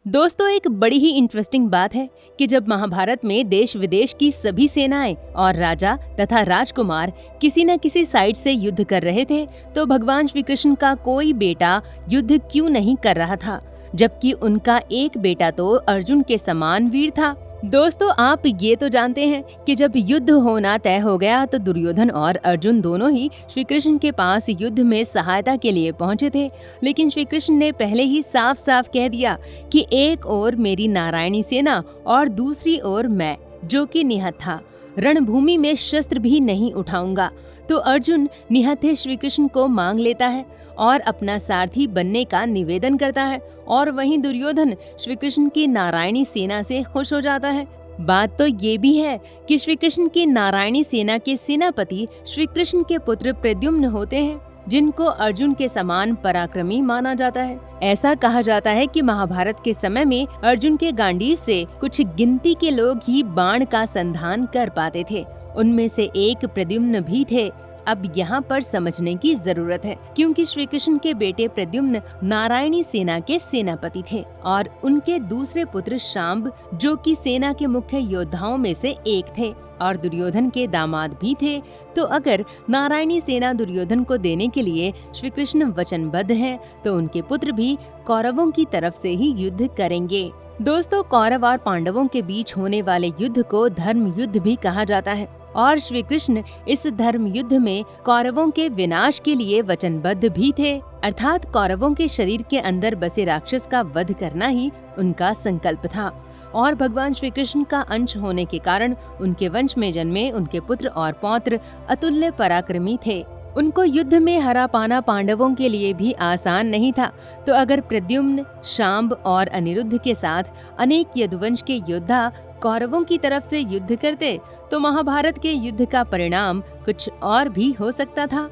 दोस्तों, एक बड़ी ही इंटरेस्टिंग बात है कि जब महाभारत में देश विदेश की सभी सेनाएं और राजा तथा राजकुमार किसी न किसी साइड से युद्ध कर रहे थे, तो भगवान श्री कृष्ण का कोई बेटा युद्ध क्यों नहीं कर रहा था, जबकि उनका एक बेटा तो अर्जुन के समान वीर था। दोस्तों, आप ये तो जानते हैं कि जब युद्ध होना तय हो गया तो दुर्योधन और अर्जुन दोनों ही श्री कृष्ण के पास युद्ध में सहायता के लिए पहुंचे थे। लेकिन श्री कृष्ण ने पहले ही साफ साफ कह दिया कि एक ओर मेरी नारायणी सेना और दूसरी ओर मैं, जो कि निहत था, रणभूमि में शस्त्र भी नहीं उठाऊंगा। तो अर्जुन निहत्थे श्री कृष्ण को मांग लेता है और अपना सारथी बनने का निवेदन करता है, और वहीं दुर्योधन श्री कृष्ण की नारायणी सेना से खुश हो जाता है। बात तो ये भी है कि श्री कृष्ण की नारायणी सेना के सेनापति श्री कृष्ण के पुत्र प्रद्युम्न होते हैं, जिनको अर्जुन के समान पराक्रमी माना जाता है। ऐसा कहा जाता है कि महाभारत के समय में अर्जुन के गांडीव से कुछ गिनती के लोग ही बाण का संधान कर पाते थे। उनमें से एक प्रद्युम्न भी थे। अब यहाँ पर समझने की जरूरत है, क्योंकि श्री कृष्ण के बेटे प्रद्युम्न नारायणी सेना के सेनापति थे और उनके दूसरे पुत्र शांब, जो कि सेना के मुख्य योद्धाओं में से एक थे और दुर्योधन के दामाद भी थे। तो अगर नारायणी सेना दुर्योधन को देने के लिए श्री कृष्ण वचनबद्ध हैं, तो उनके पुत्र भी कौरवों की तरफ से ही युद्ध करेंगे। दोस्तों, कौरव और पांडवों के बीच होने वाले युद्ध को धर्म युद्ध भी कहा जाता है और श्री कृष्ण इस धर्म युद्ध में कौरवों के विनाश के लिए वचनबद्ध भी थे, अर्थात कौरवों के शरीर के अंदर बसे राक्षस का वध करना ही उनका संकल्प था। और भगवान श्री कृष्ण का अंश होने के कारण उनके वंश में जन्मे उनके पुत्र और पौत्र अतुल्य पराक्रमी थे। उनको युद्ध में हरा पाना पांडवों के लिए भी आसान नहीं था। तो अगर प्रद्युम्न, शांब और अनिरुद्ध के साथ अनेक यदुवंश के योद्धा कौरवों की तरफ से युद्ध करते, तो महाभारत के युद्ध का परिणाम कुछ और भी हो सकता था।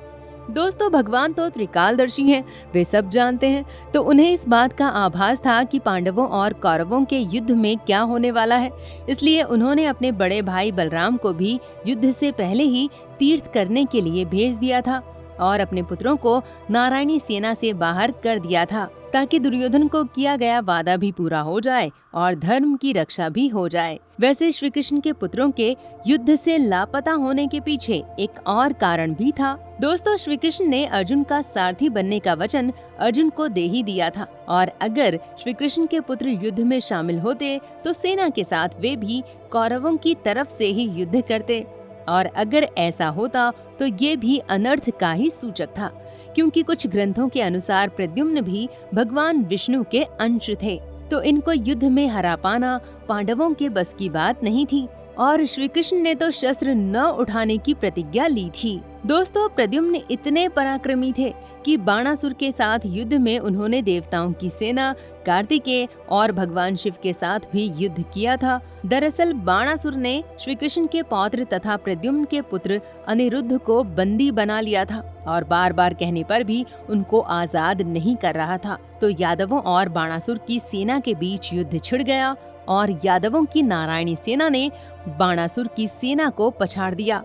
दोस्तों, भगवान तो त्रिकालदर्शी हैं, वे सब जानते हैं। तो उन्हें इस बात का आभास था कि पांडवों और कौरवों के युद्ध में क्या होने वाला है। इसलिए उन्होंने अपने बड़े भाई बलराम को भी युद्ध से पहले ही तीर्थ करने के लिए भेज दिया था और अपने पुत्रों को नारायणी सेना से बाहर कर दिया था, ताकि दुर्योधन को किया गया वादा भी पूरा हो जाए और धर्म की रक्षा भी हो जाए। वैसे श्री कृष्ण के पुत्रों के युद्ध से लापता होने के पीछे एक और कारण भी था। दोस्तों, श्री कृष्ण ने अर्जुन का सारथी बनने का वचन अर्जुन को दे ही दिया था, और अगर श्री कृष्ण के पुत्र युद्ध में शामिल होते तो सेना के साथ वे भी कौरवों की तरफ से ही युद्ध करते, और अगर ऐसा होता तो ये भी अनर्थ का ही सूचक था, क्योंकि कुछ ग्रंथों के अनुसार प्रद्युम्न भी भगवान विष्णु के अंश थे। तो इनको युद्ध में हरा पाना पांडवों के बस की बात नहीं थी, और श्री कृष्ण ने तो शस्त्र न उठाने की प्रतिज्ञा ली थी। दोस्तों, प्रद्युम्न इतने पराक्रमी थे कि बाणासुर के साथ युद्ध में उन्होंने देवताओं की सेना, कार्तिकेय और भगवान शिव के साथ भी युद्ध किया था। दरअसल बाणासुर ने श्री कृष्ण के पौत्र तथा प्रद्युम्न के पुत्र अनिरुद्ध को बंदी बना लिया था और बार बार कहने पर भी उनको आजाद नहीं कर रहा था। तो यादवों और बाणासुर की सेना के बीच युद्ध छिड़ गया और यादवों की नारायणी सेना ने बाणासुर की सेना को पछाड़ दिया।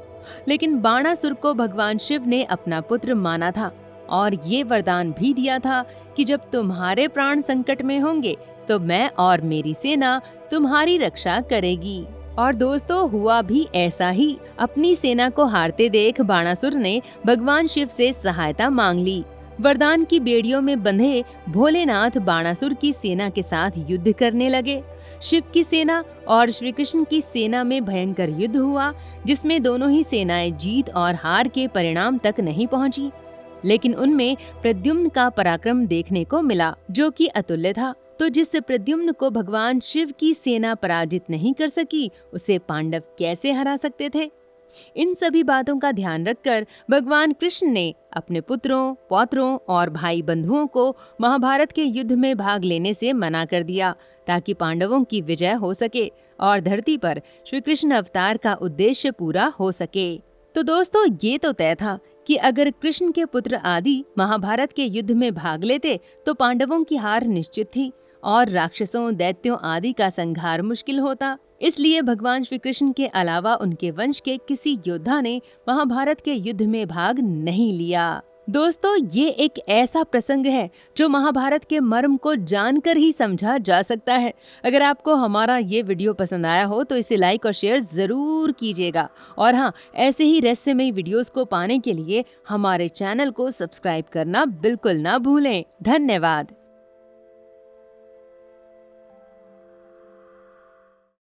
लेकिन बाणासुर को भगवान शिव ने अपना पुत्र माना था और ये वरदान भी दिया था कि जब तुम्हारे प्राण संकट में होंगे तो मैं और मेरी सेना तुम्हारी रक्षा करेगी। और दोस्तों, हुआ भी ऐसा ही। अपनी सेना को हारते देख बाणासुर ने भगवान शिव से सहायता मांग ली। वरदान की बेड़ियों में बंधे भोलेनाथ बाणासुर की सेना के साथ युद्ध करने लगे। शिव की सेना और श्री कृष्ण की सेना में भयंकर युद्ध हुआ, जिसमें दोनों ही सेनाएं जीत और हार के परिणाम तक नहीं पहुंची। लेकिन उनमें प्रद्युम्न का पराक्रम देखने को मिला, जो कि अतुल्य था। तो जिस प्रद्युम्न को भगवान शिव की सेना पराजित नहीं कर सकी, उसे पांडव कैसे हरा सकते थे? इन सभी बातों का ध्यान रखकर भगवान कृष्ण ने अपने पुत्रों, पौत्रों और भाई बंधुओं को महाभारत के युद्ध में भाग लेने से मना कर दिया, ताकि पांडवों की विजय हो सके और धरती पर श्री कृष्ण अवतार का उद्देश्य पूरा हो सके। तो दोस्तों, ये तो तय था कि अगर कृष्ण के पुत्र आदि महाभारत के युद्ध में भाग लेते तो पांडवों की हार निश्चित थी और राक्षसों, दैत्यों आदि का संहार मुश्किल होता। इसलिए भगवान श्री कृष्ण के अलावा उनके वंश के किसी योद्धा ने महाभारत के युद्ध में भाग नहीं लिया। दोस्तों, ये एक ऐसा प्रसंग है जो महाभारत के मर्म को जानकर ही समझा जा सकता है। अगर आपको हमारा ये वीडियो पसंद आया हो तो इसे लाइक और शेयर जरूर कीजिएगा। और हाँ, ऐसे ही रहस्यमयी वीडियोस को पाने के लिए हमारे चैनल को सब्सक्राइब करना बिल्कुल ना भूलें। धन्यवाद।